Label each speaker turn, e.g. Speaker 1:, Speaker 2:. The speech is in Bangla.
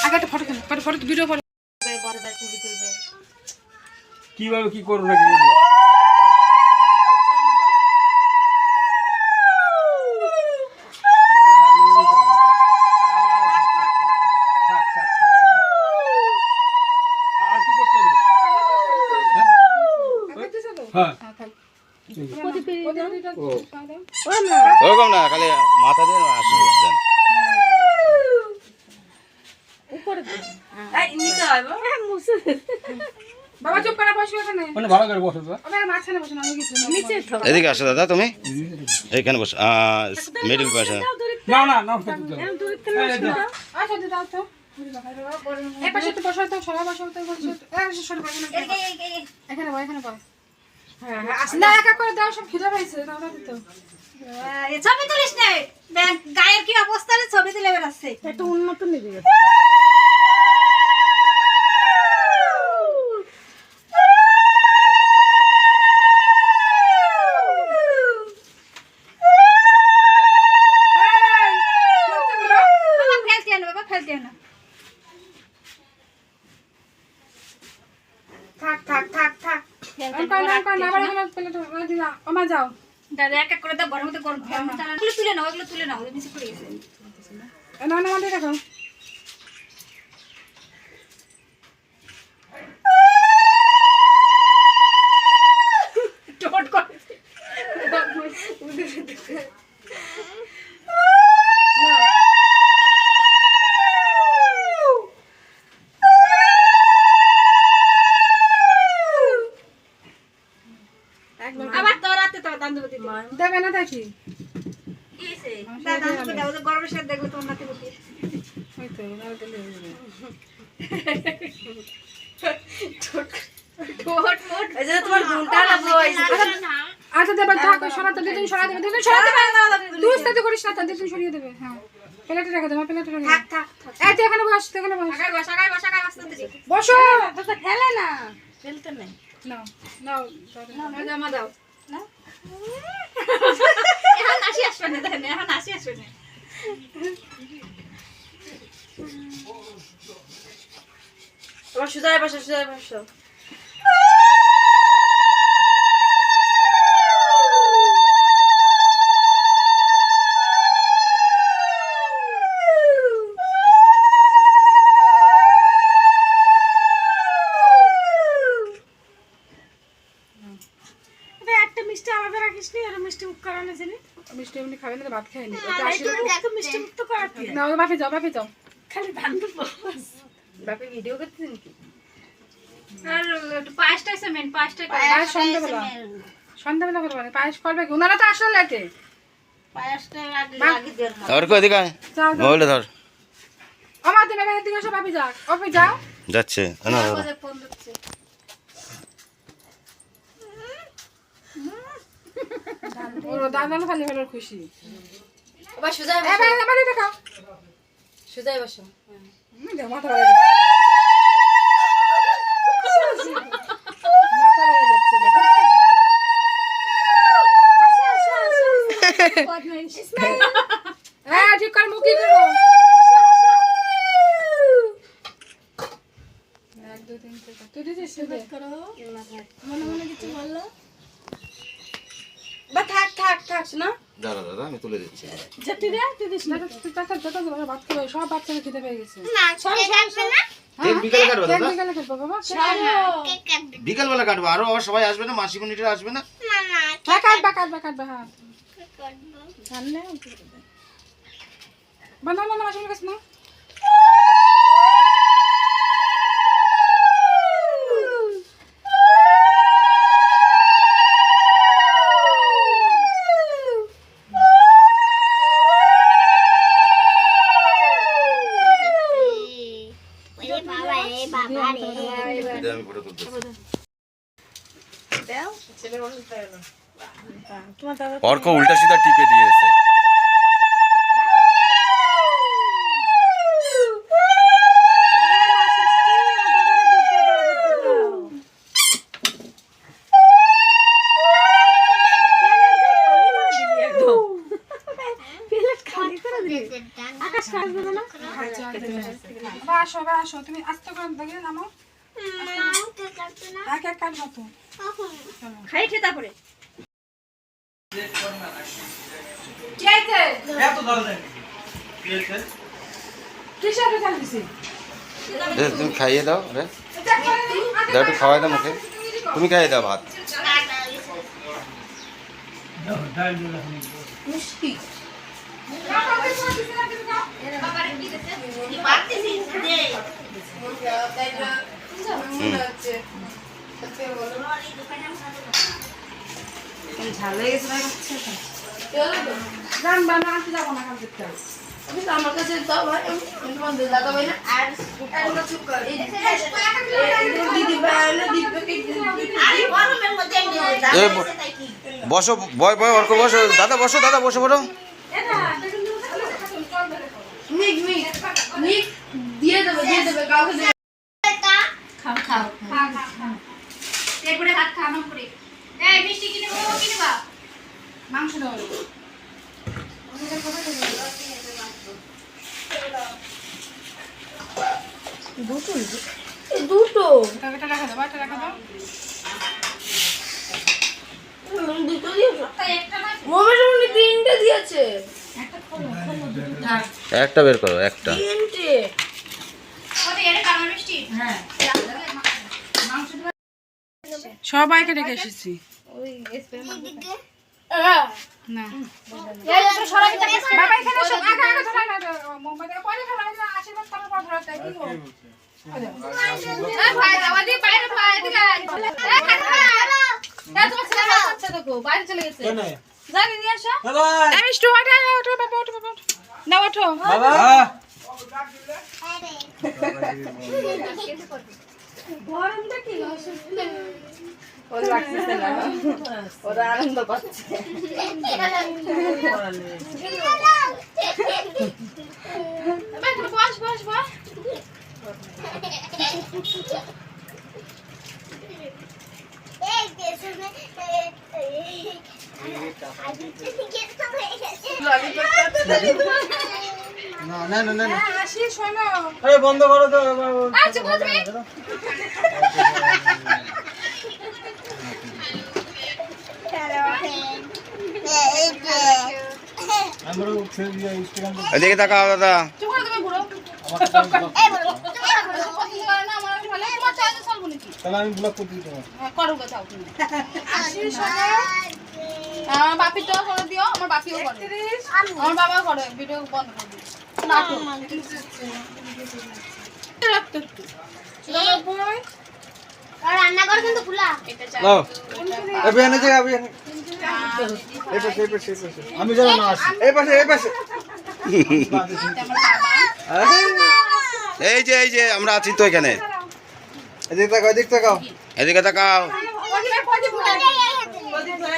Speaker 1: আগে একটা ফটো ফটো ভিডিও করে ছবি তুলবে।
Speaker 2: কিভাবে কি করবো নাকি
Speaker 3: ওরকম না, খালি মাথা দিয়ে আসবেন।
Speaker 1: বাবা চুপ করে বসো এখানে,
Speaker 2: মানে ভালো করে বসো তো।
Speaker 1: ওখানে মাঝখানে বসো না, আমি কিছু নিচে
Speaker 3: এদিকে আসো দাদা, তুমি এইখানে বসো, মিডিল পাশে।
Speaker 2: না না না
Speaker 1: আচ্ছা দাও তো এই পাশে তো বসো তো, সবাই বসো তো, বসো সরে বসো এখানে বসো, এখানে বসো। হ্যাঁ না একা করে দাও, সব খিদে পাইছে, দাও না দিতে।
Speaker 4: ছবি তুলিস না, গায়ের কি অবস্থা রে, ছবি তুলে বেড়াচ্ছে।
Speaker 1: একটু উন্নত নিবি। যাও
Speaker 4: দাদা এক এক করে দাও, গরম গরম তুলে নাও, এগুলো তুলে নাও, নিচে পড়ে গেছে।
Speaker 1: না না আমাদের দেখো টোট করে
Speaker 4: আবার তো রাতে তো দান্দুবতি
Speaker 1: দেবে না দেখি
Speaker 4: এসে দান্দুবতি দাও, গরমের সাথে দেখো তোমার নাতি বতি
Speaker 1: হয়তো না দিলে
Speaker 4: ঠোঁট মোট
Speaker 1: এই যে তোমার ঘুমটা লাগলো। আচ্ছা দেবে থাকো, সরাতে দিন সরা দেবে, দিন সরা দেবে, তুই সাথে করিস না, তাদের দিন সরিয়ে দেবে। হ্যাঁ প্লেটে রেখে দাও, প্লেটে রেখে
Speaker 4: থাক
Speaker 1: দাও।
Speaker 4: থাক
Speaker 1: এই তুই এখানে বস, এখানে বস,
Speaker 4: আগাই বস, আগাই বস, আগাই বস দিদি
Speaker 1: বসো।
Speaker 4: তো তো খেলে না, খেলতে নেই।
Speaker 1: নাও নাও
Speaker 4: না জামা দাও না, এখন আসি আসবে না, দেখেন এখন আসি আসবে না।
Speaker 1: তোমার সুজায় বসো, সুজায় বসো।
Speaker 4: একটা মিষ্টি আলাদা রাখিস নি, আর মিষ্টি মুখ করানো জানি,
Speaker 1: মিষ্টি এমনি খাবে না, ভাত খায়নি।
Speaker 4: এত মিষ্টি মুখ তো করাতে
Speaker 1: না বাপে যাও, বাপে যাও।
Speaker 4: খালি ধান দেবো।
Speaker 1: বাপে ভিডিও করতেছেন নাকি?
Speaker 4: আর একটু পায়েসটা আছে, মেন পায়েসটা
Speaker 1: পায়েস সন্ধ্যাবেলা, সন্ধ্যাবেলা করবে না, পায়েস করবে কি? ওনারা তো আসলে লেটে।
Speaker 4: পায়েসটা লাগি দেন
Speaker 3: ধর কো এদিকে আয়, মোবাইলটা ধর।
Speaker 1: আমার দিনে দিকে সব বাপে যাও, বাপে যাও।
Speaker 3: যাচ্ছে না
Speaker 4: বাজে ফোন দিচ্ছে।
Speaker 1: ওর দাদানো খালি হলো খুশি।
Speaker 4: এবার সুজাই
Speaker 1: এবার এবার এটা খাও,
Speaker 4: সুজাই বসো।
Speaker 1: মাথা বাড়াই দিচ্ছে, মাথা বাড়াই দিচ্ছে। হ্যাঁ ঠিক করে মুখি করো। 1 2 3 4 তুই দিছিস করো, মনে মনে কিছু বললো। বা থাক থাক থাক না,
Speaker 3: দাঁড়া দাদা, আমি তুলে দিচ্ছি।
Speaker 1: যেতে দে, তুই দিস না, তুই তাতা যত ভাত খাবে, সব বাচ্চারা খেতে পেয়ে গেছে।
Speaker 4: না সব আসবে না,
Speaker 3: কেক বিকালে কাটবো দাদা,
Speaker 1: বিকালে খেলবো বাবা,
Speaker 3: বিকাল বেলা কাটবো। আরো আবার সবাই আসবে না, মাসিমণিরা আসবে না।
Speaker 1: কাটবা কাটবা কাটবা। হ্যাঁ জানলে বানানো না মাসের কাছে না।
Speaker 3: আমি ফটো তুলতেছি। অর্ক উল্টা সিধা টিপে দিয়েছে।
Speaker 1: এক এক কাটবো তো।
Speaker 4: খাই খেতা পরে
Speaker 1: কি হয়েছে? কিসের এত ঝাল দিছি?
Speaker 3: তুমি খাইয়ে দাও রে,
Speaker 1: এটা করে দিই।
Speaker 3: দাও একটু খাওয়াই দাও মুখে, তুমি খাইয়ে দাও ভাত।
Speaker 1: মিষ্টি। ঝাল হয়ে গেছে জানবা না, আনতে যাবো না কালকে।
Speaker 5: আমার কাছে দাও ভাই, আমি তোমাদের দাদা ভাই না। আর দিদি ভাই হলো দীপকে
Speaker 3: বসো, বয় বয় অর্ক বসো, দাদা বসো, দাদা বসো বলো।
Speaker 5: নিক নিক নিক দিয়ে দেবে কাউকে দেবে।
Speaker 4: খাও খাও এরপরে ভাত খাওয়ানো করে এই মিষ্টি কিনে বলো কিনে বা
Speaker 1: মাংস দাও।
Speaker 5: দুটো
Speaker 1: এটা রাখা দাও, এটা রাখা দাও।
Speaker 5: দুটো দিয়েছো?
Speaker 4: তাই একটা না
Speaker 5: মমের সামনে তিনটে দিয়েছে।
Speaker 3: একটা বের করো, একটা।
Speaker 5: তিনটে
Speaker 4: ওটা এর কারণ মিষ্টি
Speaker 1: হ্যাঁ, সবাইকে রেখে এসেছি। না
Speaker 4: এই তো সরাই দিতে
Speaker 1: বাবা এখানে এসো, আগে আগে ধরা না, মোমবাতি পরে ধরা না, আশীর্বাদ করার পর ধরা তাই কি গো?
Speaker 4: এই ভাই দাওয়া দি বাইরে ভাই দিকে এই তোমার ছেলে ভাত খাচ্ছে দেখো বাইরে চলে গেছে জানি নিয়ে আসো
Speaker 1: এই মিষ্টি ওঠো, ওঠো বাবা, ওঠো বাবা, ওঠো। না ওঠো।
Speaker 5: গরমটা কি ওরা রাখছে না, ওরা আনন্দ পাচ্ছে।
Speaker 4: ভাই তুমি বস বস বস
Speaker 1: হ্যাঁ, আসি শোনো।
Speaker 4: আচ্ছা তুমি
Speaker 3: এদিকে তাকাও দাদা।
Speaker 4: চুপ করে তুমি ঘুরো এই বলো তোমার পছন্দ করে না আমার ভালো তোমার চাইলে চলবো নাকি করো গো চাও তুমি
Speaker 1: আসি শোনো।
Speaker 4: আমার বাপি তো করে দিও আমার বাপিও করে আমার বাবা করে ভিডিও বন্ধ করে দিও নাটক
Speaker 1: রাখতো একটু। চলো বই।
Speaker 4: রান্নাঘর কিন্তু খোলা এটা চাই
Speaker 2: আমি যেন না আসি।
Speaker 4: আমার বাবা
Speaker 3: এই যে আমরা আছি তো এখানে, এদিকে তাকাও।
Speaker 1: ওদিকে, ওদিকে, ওদিকে।